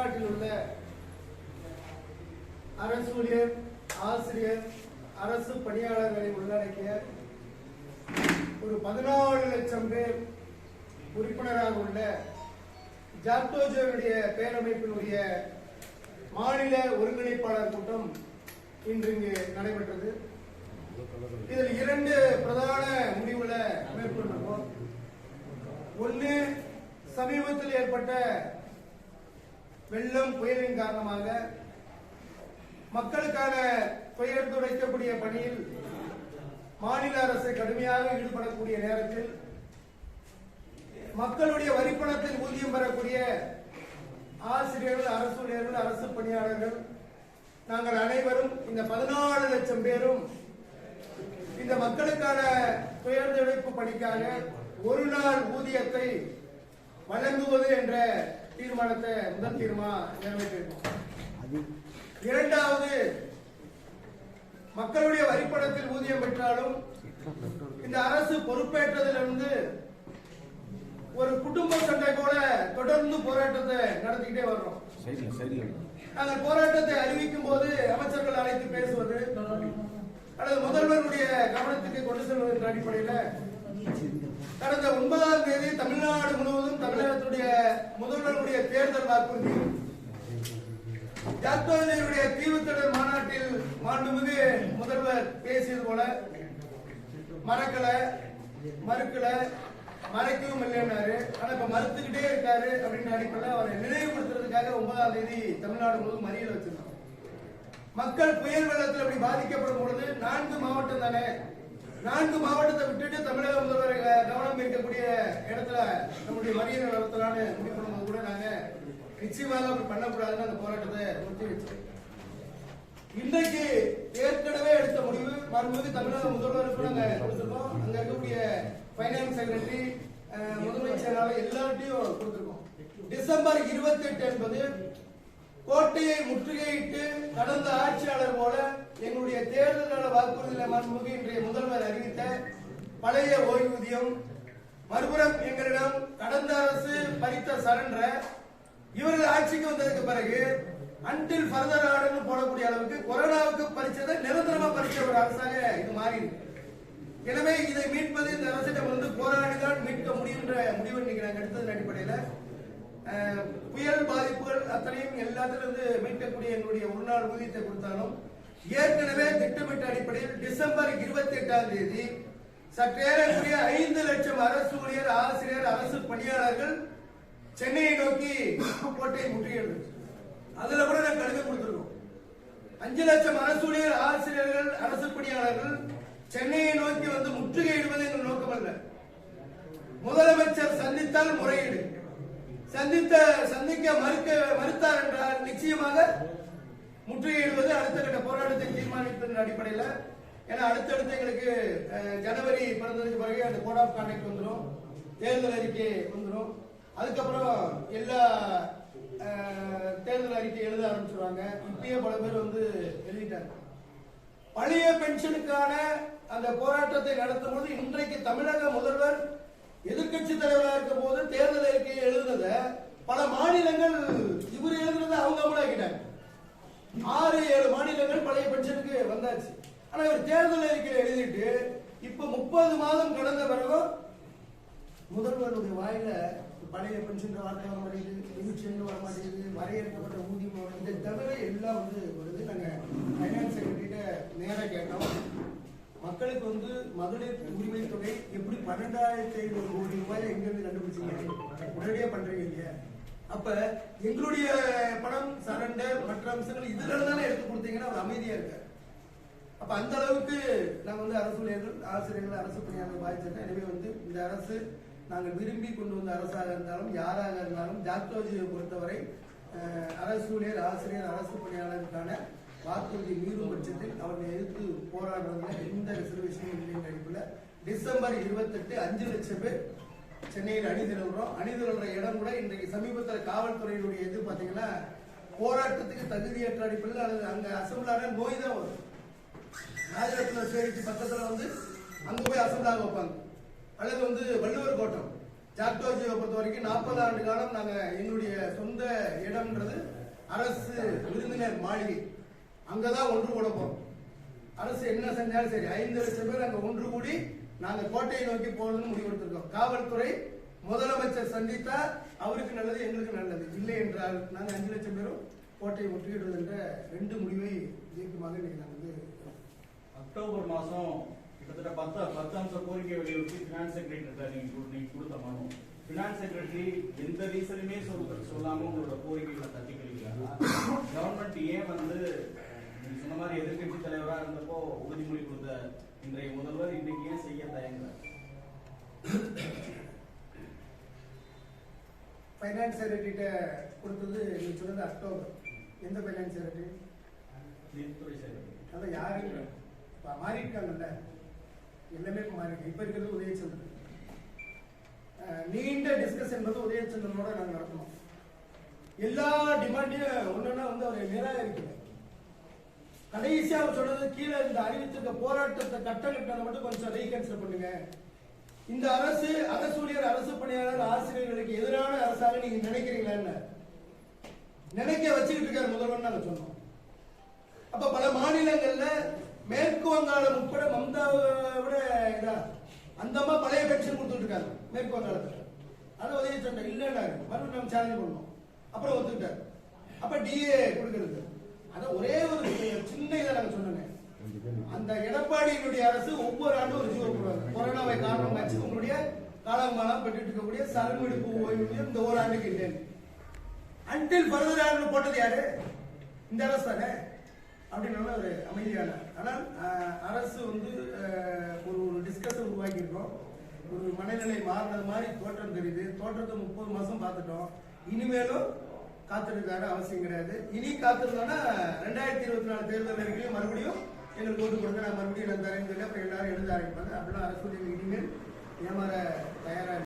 தமிழ்நாட்டில் உள்ள அரசு ஊழியர், ஆசிரியர், அரசு பணியாளர்களை உள்ளடக்கிய ஒரு 14 லட்சம் பேர் உறுப்பினராக உள்ள ஜாக்டோஜியோனுடைய பேரமைப்பினுடைய மாநில ஒருங்கிணைப்பாளர் கூட்டம் இன்று இங்கு நடைபெற்றது. இதில் 2 பிரதான முடிவுகளை மேற்கொண்டிருக்கோம். ஒன்று, சமீபத்தில் ஏற்பட்ட வெள்ளம் புயலின் காரணமாக மக்களுக்கான துயர் துடைக்கக்கூடிய பணியில் மாநில அரசு கடுமையாக ஈடுபடக்கூடிய நேரத்தில் மக்களுடைய வரிப்பணத்தில் ஊதியம் பெறக்கூடிய ஆசிரியர்கள், அரசு ஊழியர்கள், அரசு பணியாளர்கள் நாங்கள் அனைவரும் இந்த 14 லட்சம் பேரும் இந்த மக்களுக்கான துயர் துடைப்பு பணிக்காக ஒரு நாள் ஊதியத்தை வழங்குவது என்ற தீர்மானத்தை முதல் நிறைவேற்றிருக்கோம். இரண்டாவது, மக்களுடைய வரிப்பணத்தில் ஊதியம் பெற்றாலும் இந்த அரசு பொறுப்பேற்றதிலிருந்து ஒரு குடும்ப சண்டை போல தொடர்ந்து போராட்டத்தை நடத்திக்கிட்டே வர்றோம். நாங்கள் போராட்டத்தை அறிவிக்கும் போது அமைச்சர்கள் அழைத்து பேசுவது அல்லது முதல்வருடைய கவனத்துக்கு கொண்டு செல்வது என்ற அடிப்படையில் கடந்த 9ஆம் தேதி தமிழ்நாடு முழுவதும் தமிழகத்துடைய முதல்வருடைய தேர்தல் வாக்குறுதி ஜாக்டோஜியோனுடைய தீவுத்திடல் மாநாட்டில் மாண்புமிகு முதல்வர் பேசியது போல மறுக்கல மறைக்கவும் இல்லைன்னாரு. ஆனா இப்ப மறுத்துக்கிட்டே இருக்காரு அப்படின்னு அடிப்படையில் அவரை நினைவுபடுத்துறதுக்காக 9ஆம் தேதி தமிழ்நாடு முழுவதும் மறியல் வச்சிருந்தோம். மக்கள் புயல் வெள்ளத்தில் அப்படி பாதிக்கப்படும் பொழுது 4 மாவட்டம் தானே, 4 மாவட்டத்தை விட்டுட்டு தமிழக முதல்வர் கவனம் இருக்கக்கூடிய இடத்துல நம்முடைய மறியல் நடத்தலான்னு முடிவு பண்ணும்போது கூட நாங்க நிச்சயமாக அப்படி பண்ணக்கூடாதுன்னு அந்த போராட்டத்தை நிறுத்தி வச்சோம். இன்றைக்கு ஏற்கனவே எடுத்த முடிவு மறுபடியும் தமிழக முதல்வருக்கு நாங்க கொடுத்துருக்கோம். அங்க இருக்கக்கூடிய பைனான்ஸ் செக்ரட்டரி, முதன்மை செயலாளர் எல்லார்ட்டையும் கொடுத்திருக்கோம். டிசம்பர் 28 என்பது கோட்டையை முற்றுகையிட்டு கடந்த ஆட்சியாளர் போல எங்களுடைய தேர்தல் வாக்குறுதியில் மறுமுக இன்றைய முதல்வர் அறிவித்த பழைய ஓய்வூதியம், மறுபுறம் எங்களிடம் கடந்த அரசு பறித்த சரண்டர், இவர்கள் ஆட்சிக்கு வந்ததுக்கு பிறகு அன்டில் ஃபர்தர் ஆர்டர்னு போடக்கூடிய அளவுக்கு கொரோனாவுக்கு பறிச்சதை நிரந்தரமா பறிச்ச ஒரு அரசாக இது மாறி இருக்கு. எனவே இதை மீட்பது இந்த அரசிடம் வந்து போராடிதான் மீட்க முடியுன்ற முடிவு இன்னைக்கு நாங்கள் எடுத்ததன் அடிப்படையில் புயல் பாதிப்புகள் அத்தனையும் எல்லாத்திலிருந்து மீட்கக்கூடிய எங்களுடைய ஒரு நாள் ஊதியத்தை கொடுத்தாலும் ஏற்கனவே திட்டமிட்ட அடிப்படையில் டிசம்பர் 28ஆம் தேதி சற்றேறக்குரிய 5 லட்சம் அரசு ஊழியர், ஆசிரியர், அரசு பணியாளர்கள் சென்னையை நோக்கி கோட்டையை முற்றுகையிடுது. அதுல கூட நாங்கள் கடிதம் கொடுத்திருக்கோம். 5 லட்சம் அரசு ஊழியர், ஆசிரியர்கள், அரசு பணியாளர்கள் சென்னையை நோக்கி வந்து முற்றுகையிடுவது எங்கள் நோக்கம் அல்ல. முதலமைச்சர் சந்தித்தால் முறையீடு, சந்திக்க மறுத்தார் என்றால் நிச்சயமாக முற்றுகையிடுவது அடுத்த கட்ட போராட்டத்தை தீர்மானிப்பதன் அடிப்படையில். ஏன்னா அடுத்தடுத்து எங்களுக்கு ஜனவரி பிறந்ததுக்கு பிறகு அந்த கோட் ஆஃப் கான்டக்ட் வந்துடும், தேர்தல் அறிக்கை வந்துடும். அதுக்கப்புறம் எல்லா தேர்தல் அறிக்கை எழுத ஆரம்பிச்சிருவாங்க. இப்பயே பல பேர் வந்து எழுதிட்டாங்க. பழைய பென்ஷனுக்கான அந்த போராட்டத்தை நடத்தும் போது இன்றைக்கு தமிழக முதல்வர் எதிர்கட்சி தலைவராக இருக்கும் போது தேர்தல் அறிக்கையை எழுதுனத பல மாநிலங்கள் இவர் எழுதுனதை அவங்க அமலாக்கிட்டாங்க. 6-7 மாநிலங்கள் பழைய பென்ஷனுக்கு வந்தாச்சு. ஆனா இவர் தேர்தல் அறிக்கையை எழுதிட்டு இப்ப 30 மாதம் கடந்த பிறகு முதல்வருடைய வாயில பழைய பென்ஷன் வார்த்தை வர மாட்டேங்குது, பென்ஷன் வர மாட்டேங்குது, வரையறுக்கப்பட்ட ஊதியம் இதை தவிர எல்லாம் வந்து வருது. நாங்க பைனான்ஸ் செக்ரட்டரிட்ட நேராக கேட்டோம். மக்களுக்கு வந்து மகளிர் உரிமை தொகை எப்படி 12,500 கோடி ரூபாய் எங்கிருந்து கண்டுபிடிச்சீங்க, உடனடியா பண்றீங்க இல்லையா? அப்ப எங்களுடைய பணம் சரண்டர் மற்ற அம்சங்கள் இதுல தானே எடுத்து கொடுத்தீங்கன்னா அவர் அமைதியா இருக்காரு. அப்ப அந்த அளவுக்கு நாங்க வந்து அரசு ஊழியர்கள், ஆசிரியர்கள், அரசு பணியாளர்கள் பாதிச்சிருக்கோம். எனவே வந்து இந்த அரசு நாங்கள் விரும்பி கொண்டு வந்த அரசாக இருந்தாலும் யாராக இருந்தாலும் ஜாக்டோஜியை பொறுத்தவரை அரசு ஊழியர், ஆசிரியர், அரசு பணியாளருக்கான வாக்குறுதி மீறும் பட்சத்தில் அவர்களை எதிர்த்து போராடுறதுல எந்த ரிசர்வேஷனும் இல்லை என்ற அடிப்படையில் டிசம்பர் 28 5 லட்சம் பேர் சென்னையில் அணிதிரள்றோம். அணிதிரள்ற இடம் கூட இன்றைக்கு சமீபத்தில் காவல்துறையினுடைய இது பார்த்தீங்கன்னா போராட்டத்துக்கு தகுதியற்ற அடிப்படையில் அல்லது அங்க அசம்பிளான நோய் தான் வரும். ராஜரத்ன சேரிக்கு பக்கத்தில் வந்து அங்க போய் அசம்பிளாக வைப்பாங்க, அல்லது வந்து வள்ளுவர் கோட்டம் ஜாக்டோஜியை பொறுத்த வரைக்கும் 40 ஆண்டு காலம் நாங்க எங்களுடைய சொந்த இடம்ன்றது அரசு விருந்தினர் மாளிகை, அங்கதான் ஒன்று கூட போறோம். அரசு என்ன செஞ்சாலும் சரி 5 லட்சம் பேர் அங்க ஒன்று கூடி நாங்க கோட்டையை நோக்கி போகணும்னு முடிவெடுத்திருக்கோம். காவல்துறை முதலமைச்சர் சந்தித்தா அவருக்கு நல்லது, எங்களுக்கு நல்லது. இல்லை என்றால் நாங்க 5 லட்சம் பேரும் கோட்டையை முற்றுகிடுவது என்ற 2 முடிவை தீர்க்கமாக இன்னைக்கு நாங்க வந்து அக்டோபர் மாசம் கிட்டத்தட்ட 10 அம்ச கோரிக்கை வலியுறுத்தி பினான்ஸ் செக்ரட்டரி நீங்க கொடுத்த மனு, பினான்ஸ் செக்ரட்டரி எந்த ரீசனுமே சொல்லாம உங்களோட கோரிக்கைகளை தட்டி கழிக்கிறாங்க. கவர்மெண்ட் ஏன் வந்து நீங்க சொன்ன மாதிரி எதிர்கட்சி தலைவரா இருந்தப்போ உறுதிமொழி கொடுத்த இன்றைய முதல்வர் இன்னைக்கு ஏன் செய்ய தயங்குறார்? ஃபைனான்ஸ் செக்ரட்டரிட்ட கொடுத்தது நீங்க சொன்னது அக்டோபர். எந்த ஃபைனான்ஸ் செக்ரட்டரி? நிதித்துறை செக்ரட்டரி. அதான் யாரு மாறிட்டாங்கல்ல, எல்லாமே மாறிட்டு. இப்ப இருக்கிறது உதயச்சந்திரன். நீண்ட டிஸ்கஸ் என்பது உதயச்சந்திரனோட நாங்கள் நடத்தணும். எல்லா டிமாண்டையும் ஒண்ணுன்னா வந்து அவரை நிராகரிக்கல. கடைசியா அவர் சொன்னது கீழே இந்த அறிவித்திருக்க போராட்டத்தை கட்டணத்தை மட்டும் கொஞ்சம் ரீகன்சிடர் பண்ணுங்க. இந்த அரசு அரசூழியர், அரசு பணியாளர், ஆசிரியர்களுக்கு எதிரான அரசாக நீங்க நினைக்கிறீங்களா? நினைக்க வச்சுக்கிட்டு இருக்காரு முதல்வர் நாங்க சொன்னோம். அப்ப பல மாநிலங்கள்ல மேற்கு வங்காளம் உட்பட மம்தாவை விட இதா அந்த அம்மா பழைய பென்ஷன் கொடுத்துட்டு இருக்காங்க மேற்கு வங்காளத்துல. அதை உதவி சொன்ன இல்லைன்னாரு, மறுபடியும் நம்ம சேலஞ்ச் பண்ணோம். அப்புறம் ஒத்துக்கிட்டாரு. அப்ப டிஏ கொடுக்கறது அத ஒரே ஒரு சின்ன இதை நாங்க சொன்னேன். அந்த எடப்பாடியினுடைய அரசு ஒவ்வொரு ஆண்டும் ஒரு ஜீவோ போடுவாங்க. கொரோனாவை காரணம் வச்சு உங்களுடைய காலங்காலம் பெற்றுட்டு இருக்கக்கூடிய சரண்மெடுப்பு ஓய்வூதியம் இந்த ஒரு ஆண்டுக்கு இல்லை. அன்டில் ஃபர்தர் ஆண்டு போட்டது யாரு? இந்த அரசு தானே அப்படின்னு ஒரு அமைதியான. ஆனால் அரசு வந்து ஒரு டிஸ்கஷன் உருவாக்கி இருக்கோம். ஒரு மனநிலை மாறினது மாதிரி தோற்றம் தெரியுது. தோற்றத்தை 30 மாசம் பார்த்துட்டோம். இனிமேலும் காத்திருக்காரு அவசியம் கிடையாது. இனி காத்திருந்தோம்னா 2024 தேர்தல் வரைக்கும் மறுபடியும் எங்களுக்கு ஓட்டு கொடுங்க, நான் மறுபடியும் நான் தரேன்னு சொல்லி அப்புறம் எல்லாரும் எழுத ஆரம்பிப்பாங்க. அப்படிலாம் அரசு இனிமேல் ஏமாற தயாரா